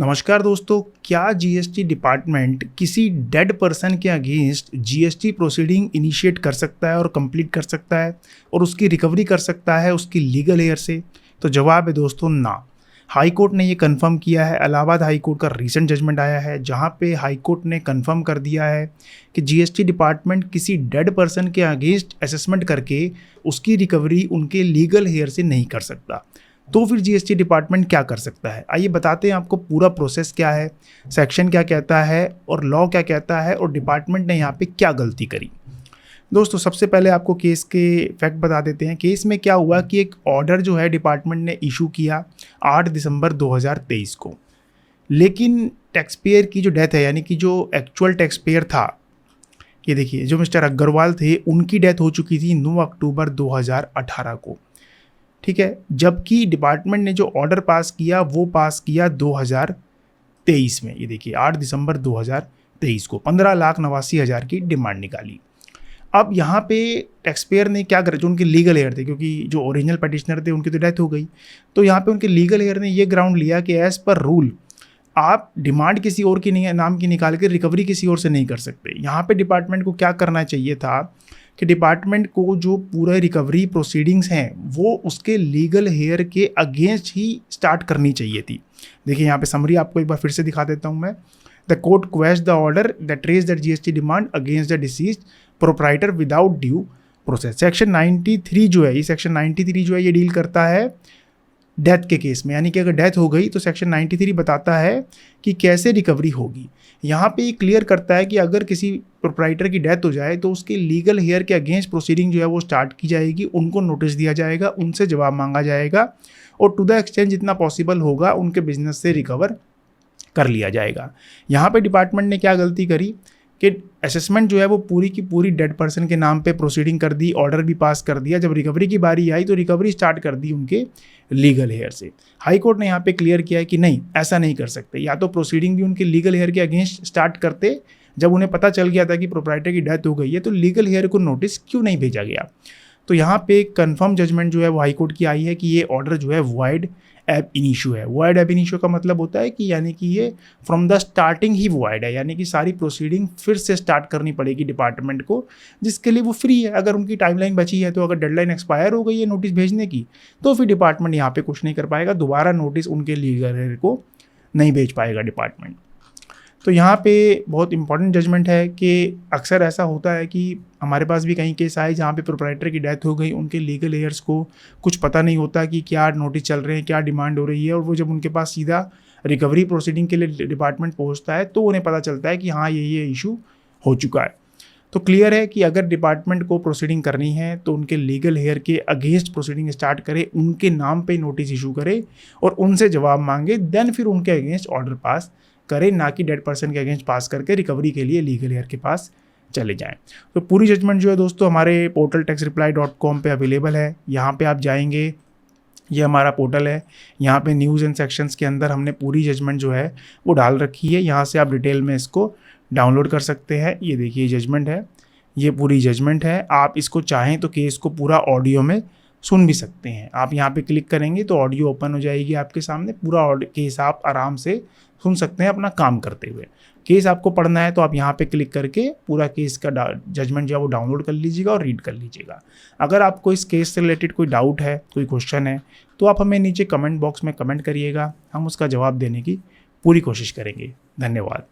नमस्कार दोस्तों, क्या जीएसटी डिपार्टमेंट किसी डेड पर्सन के अगेंस्ट जीएसटी प्रोसीडिंग इनिशिएट कर सकता है और कंप्लीट कर सकता है और उसकी रिकवरी कर सकता है उसकी लीगल हेयर से? तो जवाब है दोस्तों ना। हाई कोर्ट ने ये कंफर्म किया है। इलाहाबाद हाई कोर्ट का रीसेंट जजमेंट आया है जहां पे हाई कोर्ट ने कंफर्म कर दिया है कि जीएसटी डिपार्टमेंट किसी डेड पर्सन के अगेंस्ट असेसमेंट करके उसकी रिकवरी उनके लीगल हेयर से नहीं कर सकता। तो फिर जीएसटी डिपार्टमेंट क्या कर सकता है? आइए बताते हैं आपको पूरा प्रोसेस क्या है, सेक्शन क्या कहता है और लॉ क्या कहता है और डिपार्टमेंट ने यहाँ पे क्या गलती करी। दोस्तों सबसे पहले आपको केस के फैक्ट बता देते हैं। केस में क्या हुआ कि एक ऑर्डर जो है डिपार्टमेंट ने इशू किया 8 दिसंबर 2023 को, लेकिन टैक्स पेयर की जो डेथ है, यानी कि जो एक्चुअल टैक्स पेयर था, ये देखिए जो मिस्टर अग्रवाल थे, उनकी डेथ हो चुकी थी 9 अक्टूबर 2018 को। ठीक है, जबकि डिपार्टमेंट ने जो ऑर्डर पास किया वो पास किया 2023 में। ये देखिए 8 दिसंबर 2023 को 15,89,000 की डिमांड निकाली। अब यहाँ पे टैक्स पेयर ने क्या करा, जो उनके लीगल हेयर थे, क्योंकि जो ओरिजिनल पटिशनर थे उनकी तो डेथ हो गई, तो यहाँ पे उनके लीगल हेयर ने ये ग्राउंड लिया कि एज पर रूल आप डिमांड किसी और की नाम की निकाल के रिकवरी किसी और से नहीं कर सकते। यहाँ पे डिपार्टमेंट को क्या करना चाहिए था कि डिपार्टमेंट को जो पूरे रिकवरी प्रोसीडिंग्स हैं वो उसके लीगल हेयर के अगेंस्ट ही स्टार्ट करनी चाहिए थी। देखिए यहाँ पे समरी आपको एक बार फिर से दिखा देता हूँ मैं। The court question the order that raise that GST demand against the deceased proprietor without due process. Section 93 जो है, ये सेक्शन 93 जो है ये डील करता है डेथ के केस में, यानी कि अगर डेथ हो गई तो सेक्शन 93 बताता है कि कैसे रिकवरी होगी। यहाँ पे ये क्लियर करता है कि अगर किसी प्रोप्राइटर की डेथ हो जाए तो उसके लीगल हेयर के अगेंस्ट प्रोसीडिंग जो है वो स्टार्ट की जाएगी, उनको नोटिस दिया जाएगा, उनसे जवाब मांगा जाएगा और टू द एक्सटेंट जितना पॉसिबल होगा उनके बिजनेस से रिकवर कर लिया जाएगा। यहाँ पे डिपार्टमेंट ने क्या गलती करी कि असेसमेंट जो है वो पूरी की पूरी डेड पर्सन के नाम पे प्रोसीडिंग कर दी, ऑर्डर भी पास कर दिया। जब रिकवरी की बारी आई तो रिकवरी स्टार्ट कर दी उनके लीगल हेयर से। हाई कोर्ट ने यहाँ पे क्लियर किया है कि नहीं, ऐसा नहीं कर सकते। या तो प्रोसीडिंग भी उनके लीगल हेयर के अगेंस्ट स्टार्ट करते, जब उन्हें पता चल गया था कि प्रोप्राइटर की डेथ हो गई है तो लीगल हेयर को नोटिस क्यों नहीं भेजा गया। तो यहाँ पे कंफर्म जजमेंट जो है वो हाई कोर्ट की आई है कि ये ऑर्डर जो है वॉइड एब इनिशियो है। वॉइड एब इनिशियो का मतलब होता है कि यानी कि ये from the starting he void है, यानी कि सारी प्रोसीडिंग फिर से स्टार्ट करनी पड़ेगी डिपार्टमेंट को, जिसके लिए वो फ्री है। अगर उनकी टाइमलाइन बची है तो अगर डेडलाइन एक्सपायर हो गई है नोटिस भेजने की तो फिर डिपार्टमेंट यहाँ पे कुछ नहीं कर पाएगा, दोबारा नोटिस उनके लीगल को नहीं भेज पाएगा डिपार्टमेंट। तो यहाँ पे बहुत इंपॉर्टेंट जजमेंट है कि अक्सर ऐसा होता है कि हमारे पास भी कई केस आए जहाँ पे प्रोप्राइटर की डेथ हो गई, उनके लीगल हेयर्स को कुछ पता नहीं होता कि क्या नोटिस चल रहे हैं, क्या डिमांड हो रही है, और वो जब उनके पास सीधा रिकवरी प्रोसीडिंग के लिए डिपार्टमेंट पहुँचता है तो उन्हें पता चलता है कि हाँ ये इशू हो चुका है। तो क्लियर है कि अगर डिपार्टमेंट को प्रोसीडिंग करनी है तो उनके लीगल हेयर के अगेंस्ट प्रोसीडिंग स्टार्ट करे, उनके नाम पे नोटिस इशू करे और उनसे जवाब मांगे, देन फिर उनके अगेंस्ट ऑर्डर पास करे, ना कि डेड पर्सन के अगेंस्ट पास करके रिकवरी के लिए लीगल हेयर के पास चले जाएं। तो पूरी जजमेंट जो है दोस्तों हमारे पोर्टल taxreply.com पे अवेलेबल है। यहाँ पे आप जाएंगे, ये हमारा पोर्टल है, यहाँ पे न्यूज़ एंड सेक्शंस के अंदर हमने पूरी जजमेंट जो है वो डाल रखी है। यहाँ से आप डिटेल में इसको डाउनलोड कर सकते हैं। ये देखिए जजमेंट है, ये पूरी जजमेंट है। आप इसको चाहें तो केस को पूरा ऑडियो में सुन भी सकते हैं। आप यहाँ पे क्लिक करेंगे तो ऑडियो ओपन हो जाएगी आपके सामने, पूरा केस आप आराम से सुन सकते हैं अपना काम करते हुए। केस आपको पढ़ना है तो आप यहाँ पे क्लिक करके पूरा केस का जजमेंट जो है वो डाउनलोड कर लीजिएगा और रीड कर लीजिएगा। अगर आपको इस केस से रिलेटेड कोई डाउट है, कोई क्वेश्चन है, तो आप हमें नीचे कमेंट बॉक्स में कमेंट करिएगा, हम उसका जवाब देने की पूरी कोशिश करेंगे। धन्यवाद।